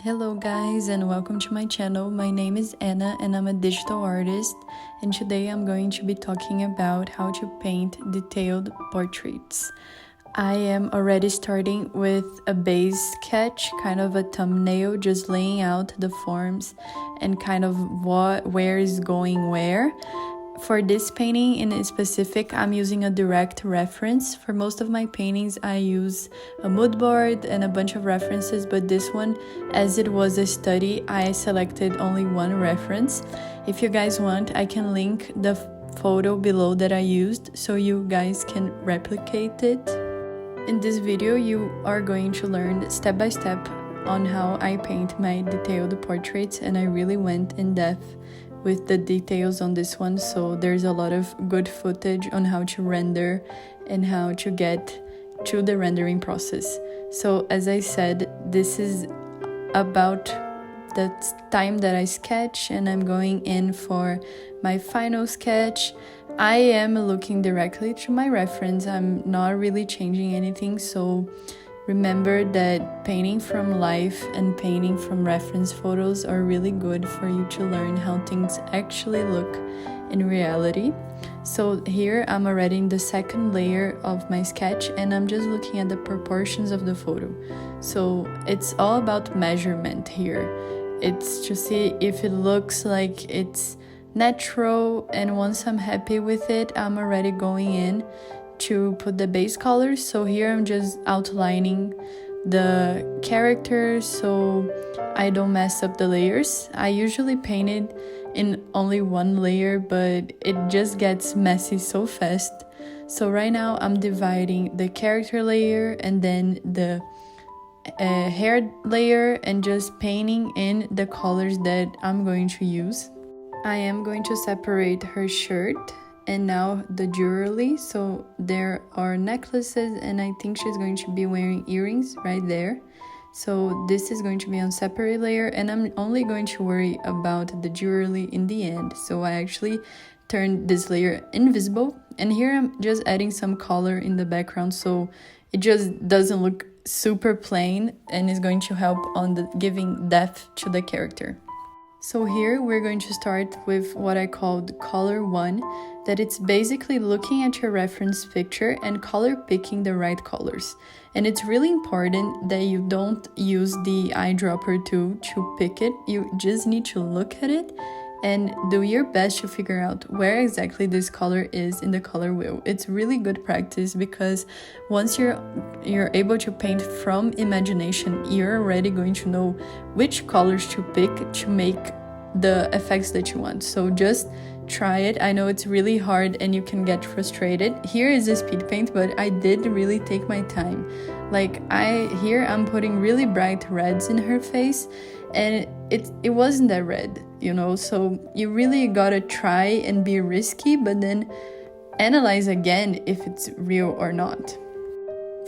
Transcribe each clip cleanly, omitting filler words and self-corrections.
Hello guys and welcome to my channel. My name is Anna and I'm a digital artist, and today I'm going to be talking about how to paint detailed portraits. I am already starting with a base sketch, kind of a thumbnail, just laying out the forms and kind of where is going where. For this painting in specific, I'm using a direct reference. For most of my paintings, I use a mood board and a bunch of references, but this one, as it was a study, I selected only one reference. If you guys want, I can link the photo below that I used so you guys can replicate it. In this video, you are going to learn step by step on how I paint my detailed portraits, and I really went in depth with the details on this one, so there's a lot of good footage on how to render and how to get to the rendering process. So as I said, this is about the time that I sketch, and I'm going in for my final sketch. I am looking directly to my reference. I'm not really changing anything, so remember that painting from life and painting from reference photos are really good for you to learn how things actually look in reality. So here I'm already in the second layer of my sketch, and I'm just looking at the proportions of the photo. So it's all about measurement here. It's to see if it looks like it's natural, and once I'm happy with it, I'm already going in to put the base colors. So here I'm just outlining the characters so I don't mess up the layers. I usually paint it in only one layer, but it just gets messy so fast. So right now I'm dividing the character layer and then the hair layer and just painting in the colors that I'm going to use. I am going to separate her shirt and now the jewelry. So there are necklaces, and I think she's going to be wearing earrings right there. So this is going to be on separate layer, and I'm only going to worry about the jewelry in the end. So I actually turned this layer invisible, and here I'm just adding some color in the background so it just doesn't look super plain, and is going to help on the giving depth to the character. So here we're going to start with what I called color 1, that it's basically looking at your reference picture and color picking the right colors. And it's really important that you don't use the eyedropper tool to pick it. You just need to look at it and do your best to figure out where exactly this color is in the color wheel. It's really good practice, because once you're able to paint from imagination, you're already going to know which colors to pick to make the effects that you want. So just try it. I know it's really hard and you can get frustrated. Here is a speed paint, but I did really take my time. Like I'm putting really bright reds in her face, and it wasn't that red, you know, so you really gotta try and be risky, but then analyze again if it's real or not.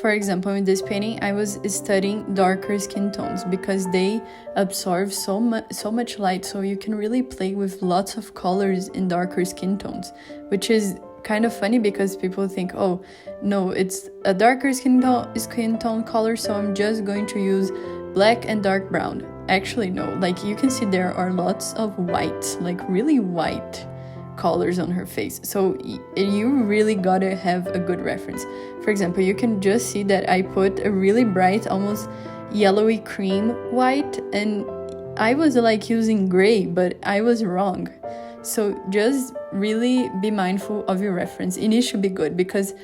For example, in this painting, I was studying darker skin tones because they absorb so much light, so you can really play with lots of colors in darker skin tones, which is kind of funny because people think, oh no, it's a darker skin tone color, so I'm just going to use black and dark brown. Actually no, like you can see there are lots of white, like really white colors on her face, so you really gotta have a good reference. For example, you can just see that I put a really bright, almost yellowy cream white, and I was like using gray, but I was wrong. So just really be mindful of your reference. It needs to be good, because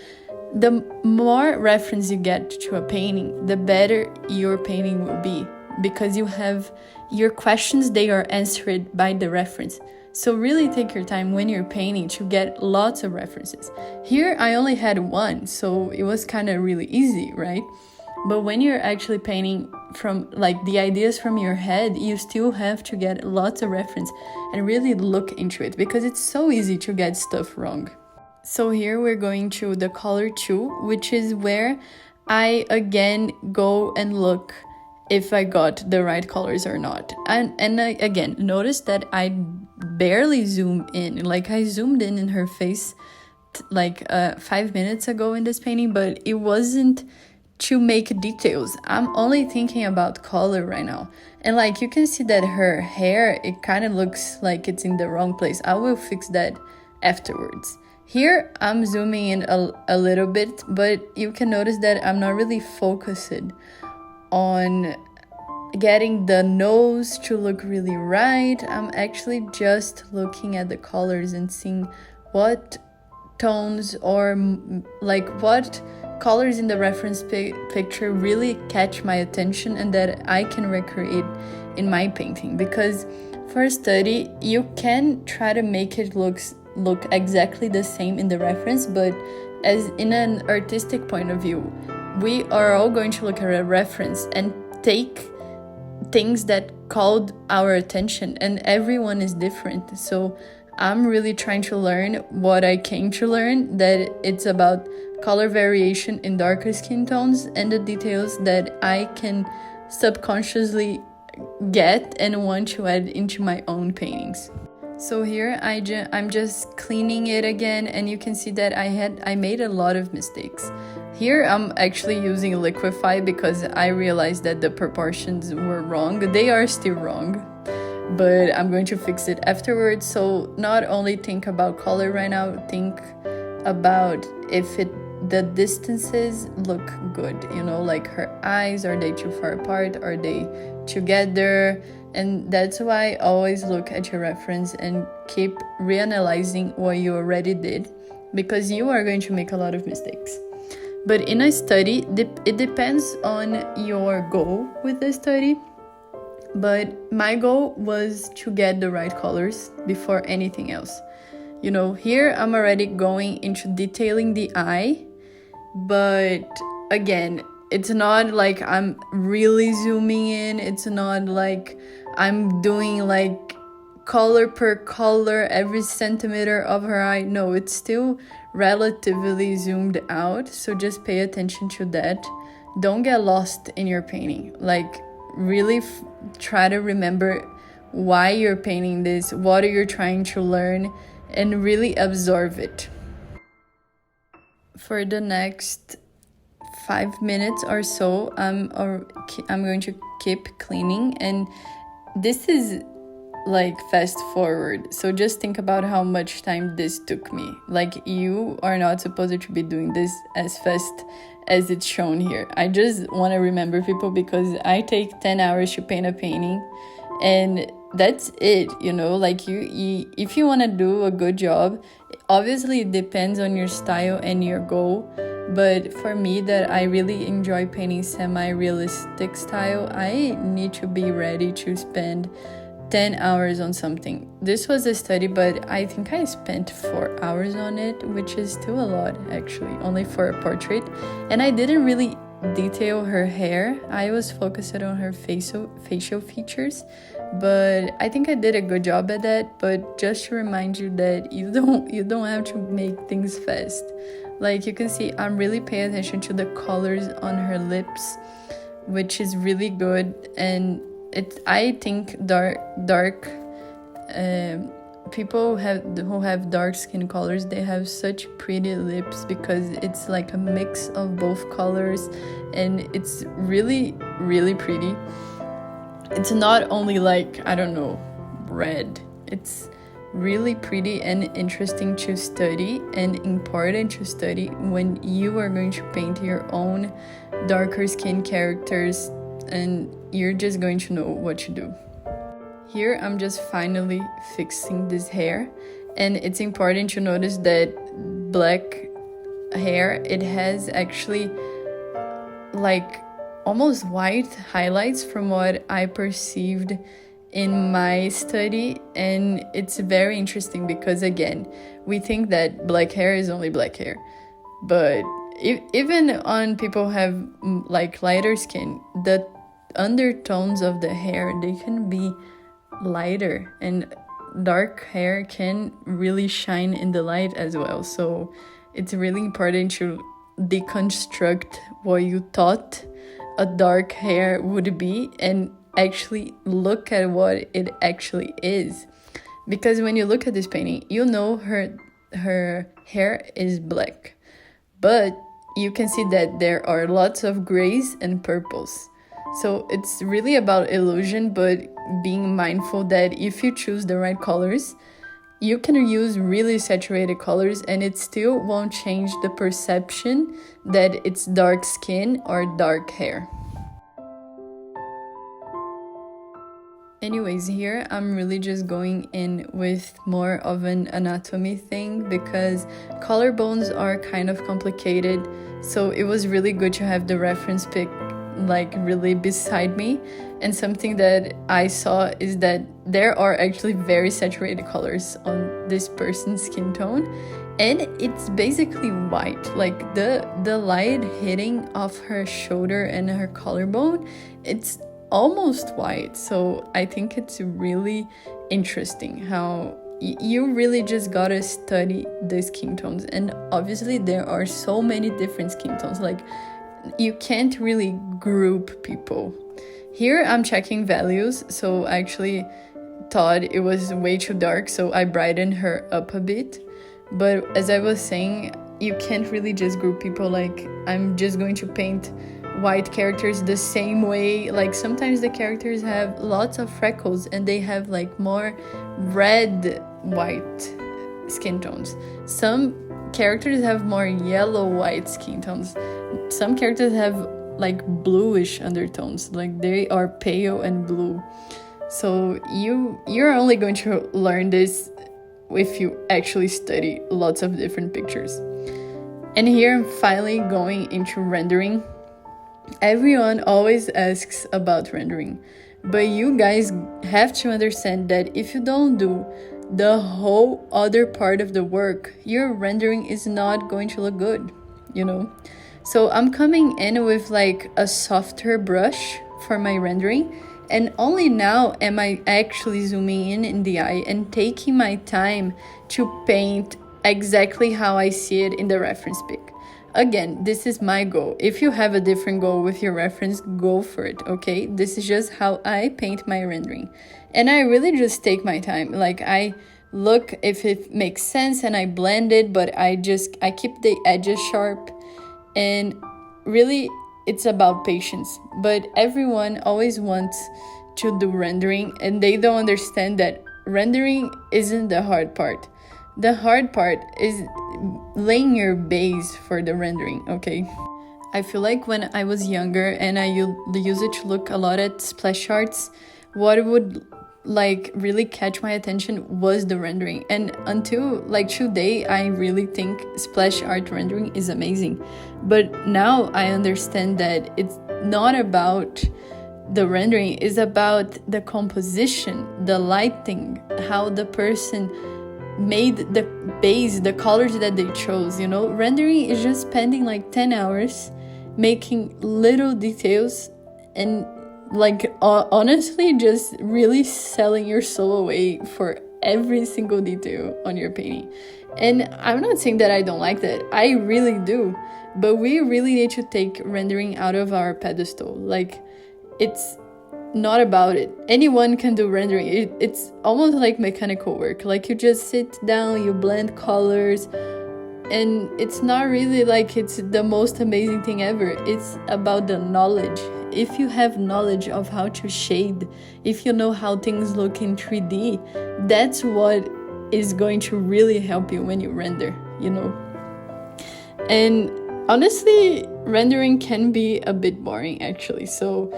the more reference you get to a painting, the better your painting will be, because you have your questions, they are answered by the reference. So really take your time when you're painting to get lots of references. Here I only had one, so it was kind of really easy, right? But when you're actually painting from like the ideas from your head, you still have to get lots of reference and really look into it, because it's so easy to get stuff wrong. So here we're going to the color 2, which is where I again go and look if I got the right colors or not. And I, again, notice that I barely zoom in. Like I zoomed in her face like 5 minutes ago in this painting, but it wasn't to make details. I'm only thinking about color right now. And like you can see that her hair, it kind of looks like it's in the wrong place. I will fix that afterwards. Here I'm zooming in a little bit, but you can notice that I'm not really focused on getting the nose to look really right. I'm actually just looking at the colors and seeing what tones or like what colors in the reference picture really catch my attention and that I can recreate in my painting. Because for a study, you can try to make it look exactly the same in the reference, but as in an artistic point of view, we are all going to look at a reference and take things that called our attention, and everyone is different. So I'm really trying to learn what I came to learn, that it's about color variation in darker skin tones and the details that I can subconsciously get and want to add into my own paintings. So here I'm just cleaning it again, and you can see that I made a lot of mistakes. Here I'm actually using Liquify because I realized that the proportions were wrong. They are still wrong, but I'm going to fix it afterwards. So not only think about color right now, think about if the distances look good, like her eyes, are they too far apart, are they together? And that's why I always look at your reference and keep reanalyzing what you already did, because you are going to make a lot of mistakes. But in a study, it depends on your goal with the study. But my goal was to get the right colors before anything else. Here I'm already going into detailing the eye, but again, it's not like I'm really zooming in. It's not like I'm doing like color per color every centimeter of her eye. No, it's still relatively zoomed out. So just pay attention to that. Don't get lost in your painting. Like really try to remember why you're painting this, what are you trying to learn, and really absorb it. For the next 5 minutes or so, I'm going to keep cleaning, and this is like fast forward. So just think about how much time this took me. Like you are not supposed to be doing this as fast as it's shown here. I just want to remember people, because I take 10 hours to paint a painting, and that's it. Like you if you want to do a good job, obviously it depends on your style and your goal. But for me, that I really enjoy painting semi-realistic style, I need to be ready to spend 10 hours on something. This was a study, but I think I spent 4 hours on it, which is still a lot actually, only for a portrait. And I didn't really detail her hair. I was focused on her facial features, but I think I did a good job at that. But just to remind you that you don't have to make things fast. Like you can see, I'm really paying attention to the colors on her lips, which is really good. And I think dark people who have dark skin colors, they have such pretty lips, because it's like a mix of both colors, and it's really, really pretty. It's not only like, I don't know, red. It's really pretty and interesting to study, and important to study when you are going to paint your own darker skin characters, and you're just going to know what to do. Here I'm just finally fixing this hair, and it's important to notice that black hair, it has actually like almost white highlights from what I perceived in my study. And it's very interesting because, again, we think that black hair is only black hair, but even on people who have like lighter skin, the undertones of the hair, they can be lighter, and dark hair can really shine in the light as well. So it's really important to deconstruct what you thought a dark hair would be and actually look at what it actually is. Because when you look at this painting, you know her hair is black, but you can see that there are lots of grays and purples. So it's really about illusion, but being mindful that if you choose the right colors, you can use really saturated colors and it still won't change the perception that it's dark skin or dark hair. Anyways, here I'm really just going in with more of an anatomy thing because collarbones are kind of complicated, so it was really good to have the reference pic like really beside me. And something that I saw is that there are actually very saturated colors on this person's skin tone, and it's basically white. Like the light hitting off her shoulder and her collarbone, it's almost white. So I think it's really interesting how you really just gotta study the skin tones. And obviously there are so many different skin tones, like you can't really group people. Here I'm checking values, so I actually thought it was way too dark, so I brightened her up a bit. But as I was saying, you can't really just group people. Like, I'm just going to paint white characters the same way. Like, sometimes the characters have lots of freckles and they have like more red white skin tones. Some characters have more yellow white skin tones. Some characters have like bluish undertones, like they are pale and blue. So you're only going to learn this if you actually study lots of different pictures. And here I'm finally going into rendering. Everyone always asks about rendering, but you guys have to understand that if you don't do the whole other part of the work, your rendering is not going to look good, you know? So I'm coming in with like a softer brush for my rendering, and only now am I actually zooming in the eye and taking my time to paint exactly how I see it in the reference pic. Again, this is my goal. If you have a different goal with your reference, go for it, okay? This is just how I paint my rendering. And I really just take my time. Like, I look if it makes sense and I blend it, but I keep the edges sharp. And really, it's about patience. But everyone always wants to do rendering, and they don't understand that rendering isn't the hard part. The hard part is laying your base for the rendering, okay? I feel like when I was younger and I used to look a lot at splash arts, what would like really catch my attention was the rendering. And until like today, I really think splash art rendering is amazing. But now I understand that it's not about the rendering, it's about the composition, the lighting, how the person made the base, the colors that they chose, you know? Rendering is just spending like 10 hours making little details and like honestly just really selling your soul away for every single detail on your painting. And I'm not saying that I don't like that, I really do, but we really need to take rendering out of our pedestal. Like, it's not about it. Anyone can do rendering. It's almost like mechanical work. Like, you just sit down, you blend colors, and it's not really like it's the most amazing thing ever. It's about the knowledge. If you have knowledge of how to shade, if you know how things look in 3D, that's what is going to really help you when you render, you know? And honestly, rendering can be a bit boring actually. So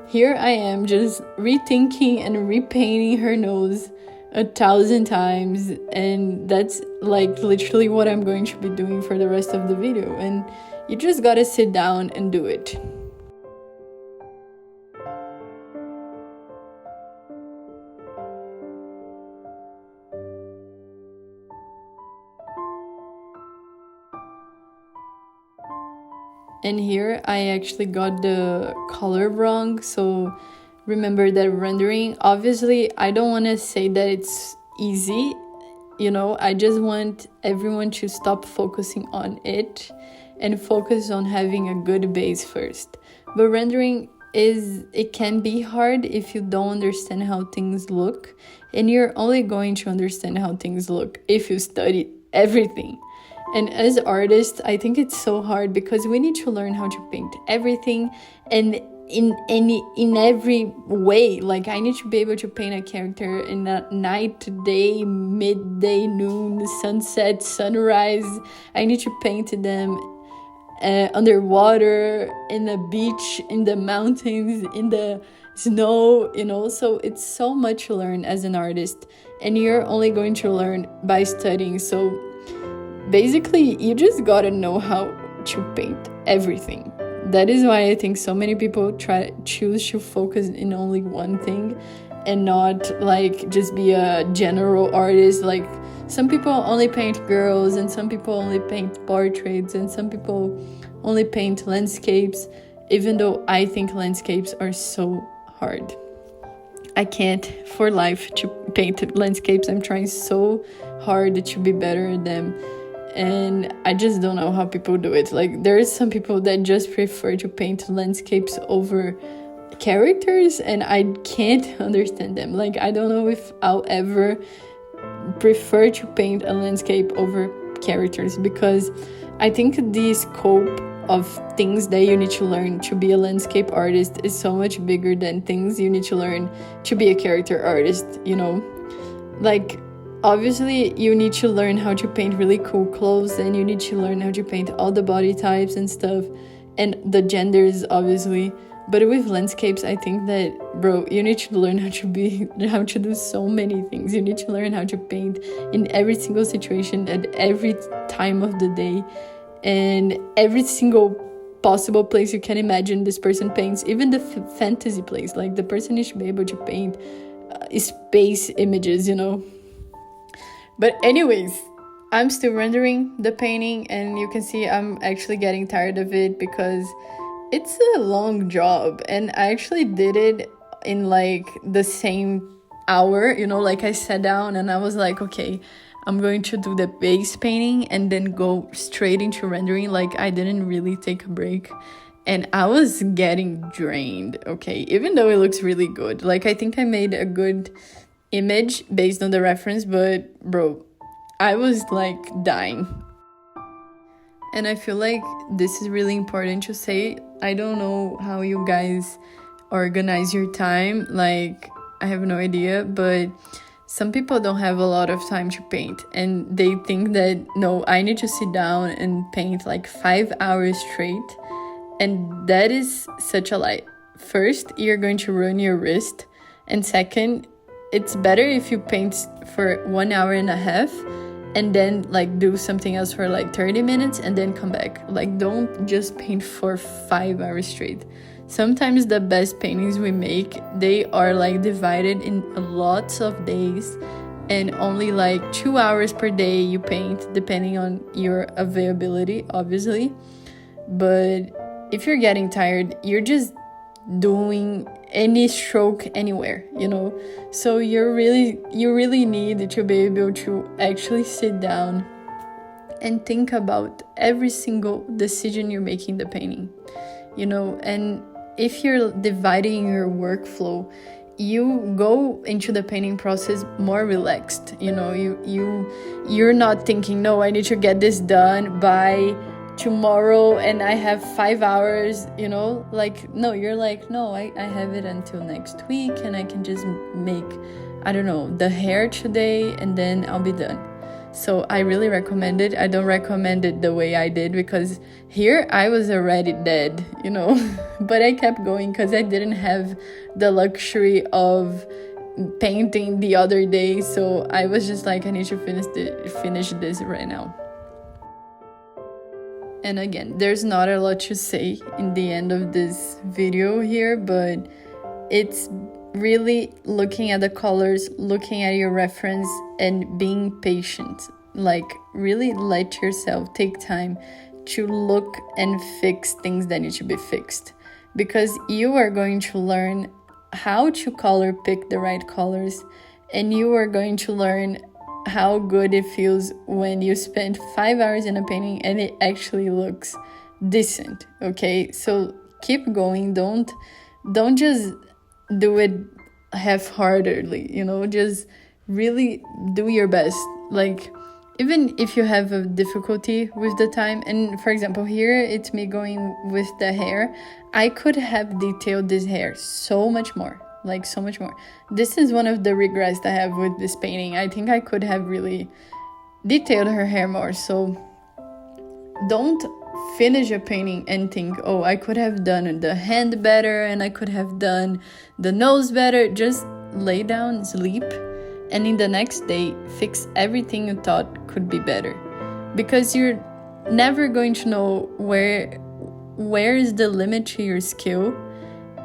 here I am just rethinking and repainting her nose 1,000 times, and that's like literally what I'm going to be doing for the rest of the video. And you just gotta sit down and do it. And here I actually got the color wrong, so remember that rendering, obviously I don't want to say that it's easy, you know, I just want everyone to stop focusing on it and focus on having a good base first. But rendering it can be hard if you don't understand how things look, and you're only going to understand how things look if you study everything. And as artists, I think it's so hard because we need to learn how to paint everything and in every way. Like, I need to be able to paint a character in a night, day, midday, noon, sunset, sunrise. I need to paint them underwater, in the beach, in the mountains, in the snow, so it's so much to learn as an artist, and you're only going to learn by studying. So basically, you just gotta know how to paint everything. That is why I think so many people choose to focus in only one thing and not like just be a general artist. Like, some people only paint girls, and some people only paint portraits, and some people only paint landscapes, even though I think landscapes are so hard. I can't for life to paint landscapes. I'm trying so hard to be better at them, and I just don't know how people do it. Like, there is some people that just prefer to paint landscapes over characters, and I can't understand them. Like, I don't know if I'll ever prefer to paint a landscape over characters, because I think the scope of things that you need to learn to be a landscape artist is so much bigger than things you need to learn to be a character artist, Like, obviously, you need to learn how to paint really cool clothes, and you need to learn how to paint all the body types and stuff, and the genders, obviously. But with landscapes, I think that, bro, you need to learn how to do so many things. You need to learn how to paint in every single situation at every time of the day, and every single possible place you can imagine this person paints, even the fantasy place. Like, the person needs to be able to paint space images, But anyways, I'm still rendering the painting, and you can see I'm actually getting tired of it because it's a long job, and I actually did it in like the same hour, like I sat down and I was like, okay, I'm going to do the base painting and then go straight into rendering. Like, I didn't really take a break, and I was getting drained, okay, even though it looks really good. Like, I think I made a good image based on the reference, but bro, I was like dying. And I feel like this is really important to say. I don't know how you guys organize your time. Like, I have no idea, but some people don't have a lot of time to paint, and they think that, no, I need to sit down and paint like 5 hours straight. And that is such a lie. First, you're going to ruin your wrist. And second, it's better if you paint for 1 hour and a half and then like do something else for like 30 minutes and then come back. Like, don't just paint for 5 hours straight. Sometimes the best paintings we make, they are like divided in lots of days, and only like 2 hours per day you paint, depending on your availability, obviously. But if you're getting tired, you're just doing any stroke anywhere, so you really need to be able to actually sit down and think about every single decision you're making the painting, and if you're dividing your workflow, you go into the painting process more relaxed. You're not thinking, no, I need to get this done by tomorrow and I have 5 hours, like, no, you're like, no, I have it until next week, and I can just make, I don't know, the hair today, and then I'll be done. So I really recommend it. I don't recommend it the way I did, because here I was already dead, but I kept going because I didn't have the luxury of painting the other day. So I was just like, I need to finish this right now. And again, there's not a lot to say in the end of this video here, but it's really looking at the colors, looking at your reference, and being patient. Like, really let yourself take time to look and fix things that need to be fixed, because you are going to learn how to color pick the right colors, and you are going to learn how good it feels when you spend 5 hours in a painting and it actually looks decent. Okay, so keep going. Don't just do it half-heartedly, just really do your best. Like, even if you have a difficulty with the time, and for example here it's me going with the hair, I could have detailed this hair so much more, like so much more. This is one of the regrets I have with this painting. I think I could have really detailed her hair more. So don't finish a painting and think, oh, I could have done the hand better and I could have done the nose better. Just lay down, sleep, and in the next day fix everything you thought could be better, because you're never going to know where is the limit to your skill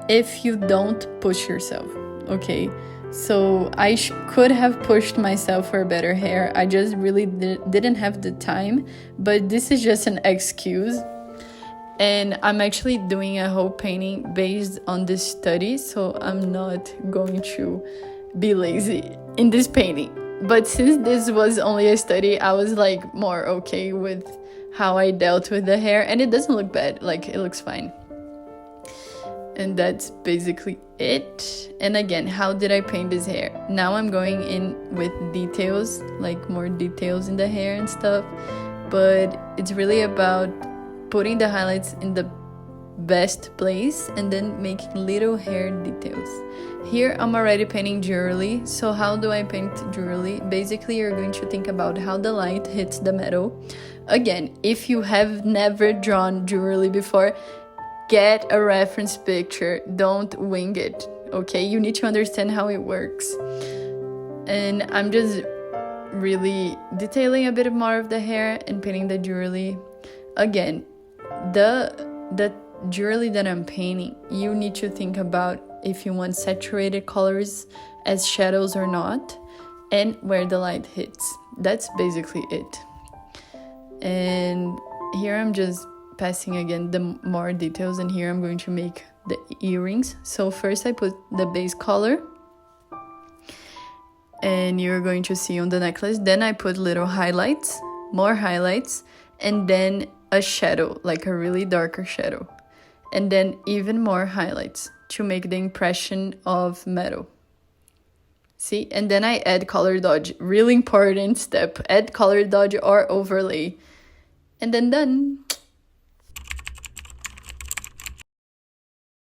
if you don't push yourself. Okay, so I could have pushed myself for better hair. I just really didn't have the time, but this is just an excuse. And I'm actually doing a whole painting based on this study, so I'm not going to be lazy in this painting. But since this was only a study, I was like more okay with how I dealt with the hair, and it doesn't look bad, like it looks fine. And that's basically it. And again, how did I paint this hair? Now I'm going in with details, like more details in the hair and stuff, but it's really about putting the highlights in the best place and then making little hair details. Here I'm already painting jewelry. So how do I paint jewelry? Basically, you're going to think about how the light hits the metal. Again, if you have never drawn jewelry before, get a reference picture. Don't wing it, okay? You need to understand how it works. And I'm just really detailing a bit more of the hair and painting the jewelry. Again, the jewelry that I'm painting, you need to think about if you want saturated colors as shadows or not, and where the light hits. That's basically it. And here I'm just passing again the more details, and here I'm going to make the earrings. So first I put the base color, and you're going to see on the necklace. Then I put little highlights, more highlights, and then a shadow, like a really darker shadow, and then even more highlights to make the impression of metal. See? And then I add color dodge. Really important step. Add color dodge or overlay. And then done.